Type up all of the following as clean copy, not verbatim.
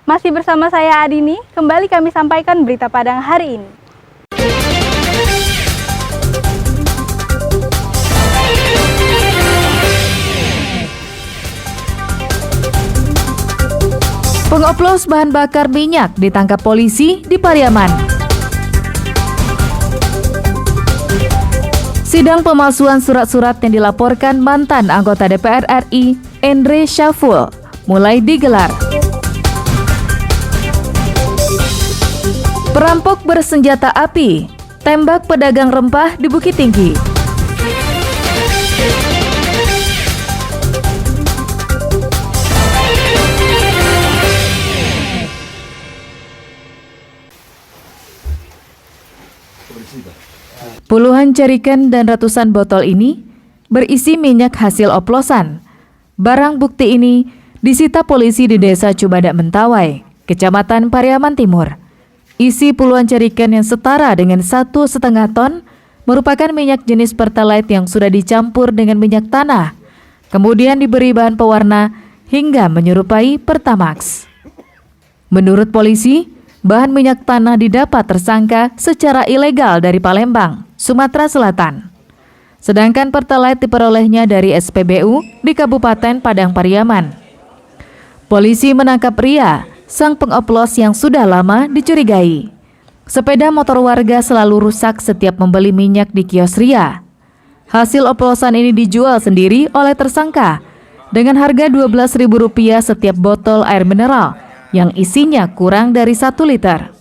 Masih bersama saya Adini, kembali kami sampaikan berita Padang hari ini. Pengoplos bahan bakar minyak ditangkap polisi di Pariaman. Sidang pemalsuan surat-surat yang dilaporkan mantan anggota DPR RI, Endre Syaful, mulai digelar. Perampok bersenjata api, tembak pedagang rempah di Bukit Tinggi. Puluhan jerigen dan ratusan botol ini berisi minyak hasil oplosan. Barang bukti ini disita polisi di Desa Cubadak Mentawai, Kecamatan Pariaman Timur. Isi puluhan jerigen yang setara dengan 1,5 ton merupakan minyak jenis Pertalite yang sudah dicampur dengan minyak tanah, kemudian diberi bahan pewarna hingga menyerupai Pertamax. Menurut polisi, bahan minyak tanah didapat tersangka secara ilegal dari Palembang, Sumatera Selatan. Sedangkan Pertalite diperolehnya dari SPBU di Kabupaten Padang Pariaman. Polisi menangkap Ria, sang pengoplos yang sudah lama dicurigai. Sepeda motor warga selalu rusak setiap membeli minyak di kios Ria. Hasil oplosan ini dijual sendiri oleh tersangka dengan harga Rp12.000 setiap botol air mineral yang isinya kurang dari 1 liter.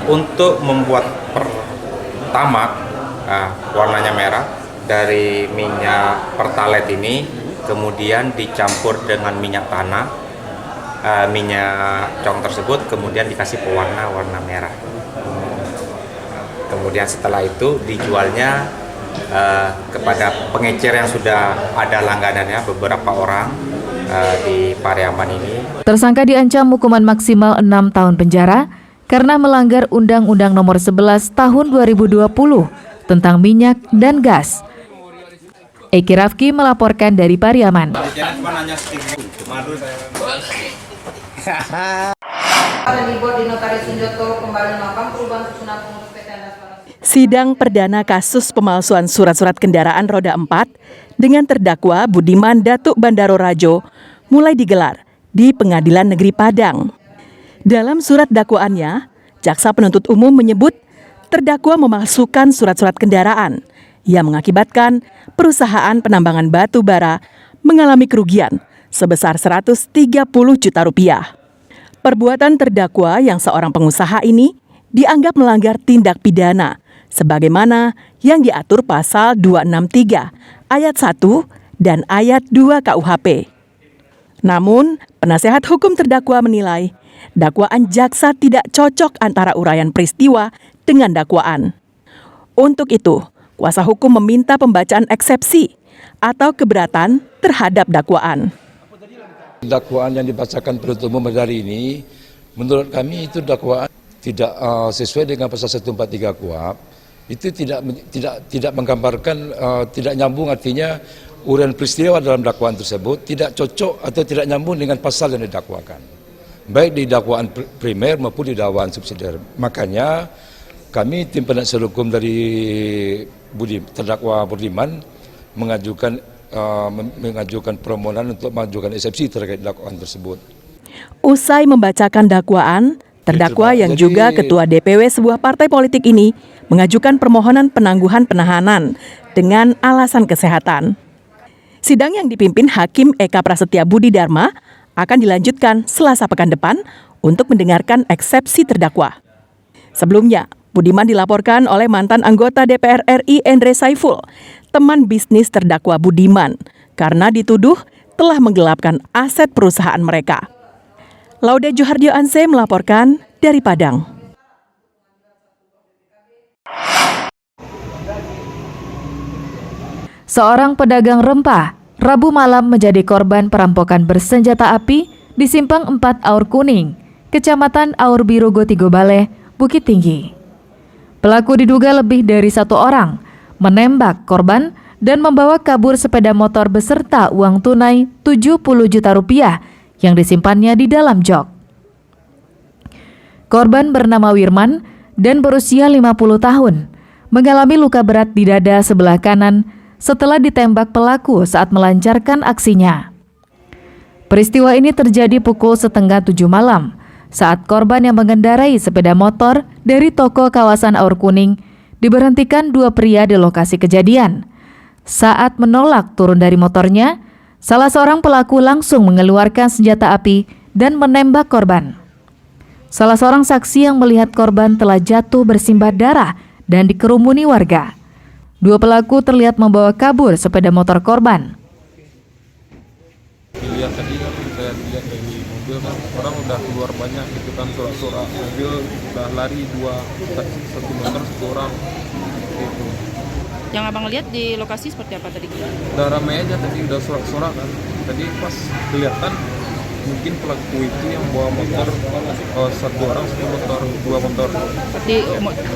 Untuk membuat Pertamax, warnanya merah, dari minyak Pertalite ini kemudian dicampur dengan minyak tanah, minyak cong tersebut kemudian dikasih pewarna warna merah. Kemudian setelah itu dijualnya kepada pengecer yang sudah ada langganannya, beberapa orang di Pariaman ini. Tersangka diancam hukuman maksimal 6 tahun penjara karena melanggar Undang-Undang Nomor 11 Tahun 2020 tentang minyak dan gas. Eki Rafki melaporkan dari Pariaman. Sidang perdana kasus pemalsuan surat-surat kendaraan roda 4 dengan terdakwa Budiman Datuk Bandaro Rajo mulai digelar di Pengadilan Negeri Padang. Dalam surat dakwaannya, jaksa penuntut umum menyebut terdakwa memalsukan surat-surat kendaraan yang mengakibatkan perusahaan penambangan batu bara mengalami kerugian sebesar Rp130 juta. Perbuatan terdakwa yang seorang pengusaha ini dianggap melanggar tindak pidana sebagaimana yang diatur pasal 263 ayat 1 dan ayat 2 KUHP. Namun, penasehat hukum terdakwa menilai dakwaan jaksa tidak cocok antara uraian peristiwa dengan dakwaan. Untuk itu, kuasa hukum meminta pembacaan eksepsi atau keberatan terhadap dakwaan. Dakwaan yang dibacakan penuntut umum hari ini, menurut kami itu dakwaan tidak sesuai dengan pasal 143 KUHP. Itu tidak menggambarkan, tidak nyambung, artinya uraian peristiwa dalam dakwaan tersebut tidak cocok atau tidak nyambung dengan pasal yang didakwakan, baik di dakwaan primer maupun di dakwaan subsidiar. Makanya kami tim penasihat hukum dari terdakwa Budiman mengajukan permohonan untuk mengajukan eksepsi terkait dakwaan tersebut. Usai membacakan dakwaan, terdakwa yang juga ketua DPW sebuah partai politik ini mengajukan permohonan penangguhan penahanan dengan alasan kesehatan. Sidang yang dipimpin Hakim Eka Prasetya Budi Dharma akan dilanjutkan Selasa pekan depan untuk mendengarkan eksepsi terdakwa. Sebelumnya, Budiman dilaporkan oleh mantan anggota DPR RI Endre Syaful, teman bisnis terdakwa Budiman, karena dituduh telah menggelapkan aset perusahaan mereka. Laude Juhardio Anse melaporkan dari Padang. Seorang pedagang rempah Rabu malam menjadi korban perampokan bersenjata api di Simpang 4 Aur Kuning, Kecamatan Aur Biru Gotigobale, Bukit Tinggi. Pelaku diduga lebih dari 1 orang menembak korban dan membawa kabur sepeda motor beserta uang tunai 70 juta rupiah yang disimpannya di dalam jok. Korban bernama Wirman dan berusia 50 tahun, mengalami luka berat di dada sebelah kanan setelah ditembak pelaku saat melancarkan aksinya. Peristiwa ini terjadi pukul 6:30 malam saat korban yang mengendarai sepeda motor dari toko kawasan Aur Kuning diberhentikan dua pria di lokasi kejadian. Saat menolak turun dari motornya, salah seorang pelaku langsung mengeluarkan senjata api dan menembak korban. Salah seorang saksi yang melihat korban telah jatuh bersimbah darah dan dikerumuni warga. Dua pelaku terlihat membawa kabur sepeda motor korban. Lihat tadi kan saya lihat dari mobil kan orang udah keluar banyak gitu kan, sorak-sorak mobil udah lari satu motor satu orang gitu. Yang abang lihat di lokasi seperti apa tadi? Udah ramai aja tadi, udah sorak-sorak kan. Tadi pas kelihatan mungkin pelaku itu yang bawa motor satu orang satu motor, dua motor. Berarti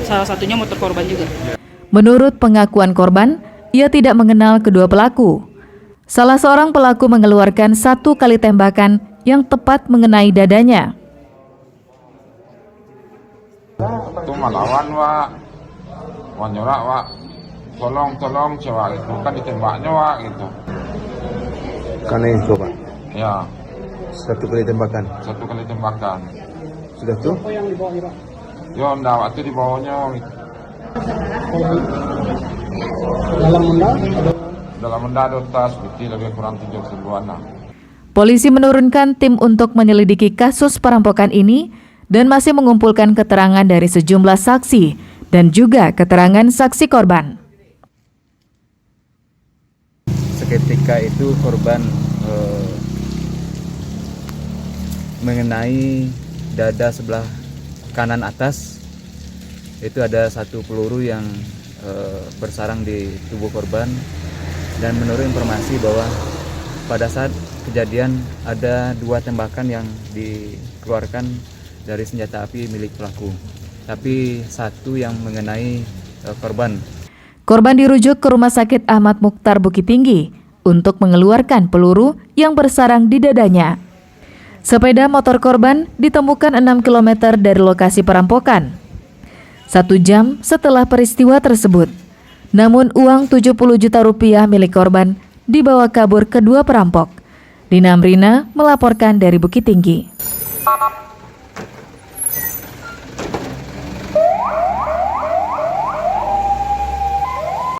salah satunya motor korban juga. Menurut pengakuan korban, ia tidak mengenal kedua pelaku. Salah seorang pelaku mengeluarkan 1 kali tembakan yang tepat mengenai dadanya. Itu melawan, Wak. Menyorak, Wak. Tolong, cewek itu kan ditembaknya, Wak, gitu. Karena itu, Pak? Ya, 1 kali tembakan? 1 kali tembakan. Sudah tuh? Apa yang dibawanya, Pak? Ya, enggak, waktu dibawanya. Dalam benda ada tas, bukti lebih kurang 7 ribuan. Polisi menurunkan tim untuk menyelidiki kasus perampokan ini dan masih mengumpulkan keterangan dari sejumlah saksi dan juga keterangan saksi korban. Seketika itu korban mengenai dada sebelah kanan atas, itu ada 1 peluru yang bersarang di tubuh korban, dan menurut informasi bahwa pada saat kejadian ada 2 tembakan yang dikeluarkan dari senjata api milik pelaku, tapi 1 yang mengenai korban. Korban dirujuk ke Rumah Sakit Ahmad Mukhtar Bukit Tinggi untuk mengeluarkan peluru yang bersarang di dadanya. Sepeda motor korban ditemukan 6 km dari lokasi perampokan. 1 jam setelah peristiwa tersebut, namun uang 70 juta rupiah milik korban dibawa kabur kedua perampok. Dina Amrina melaporkan dari Bukit Tinggi.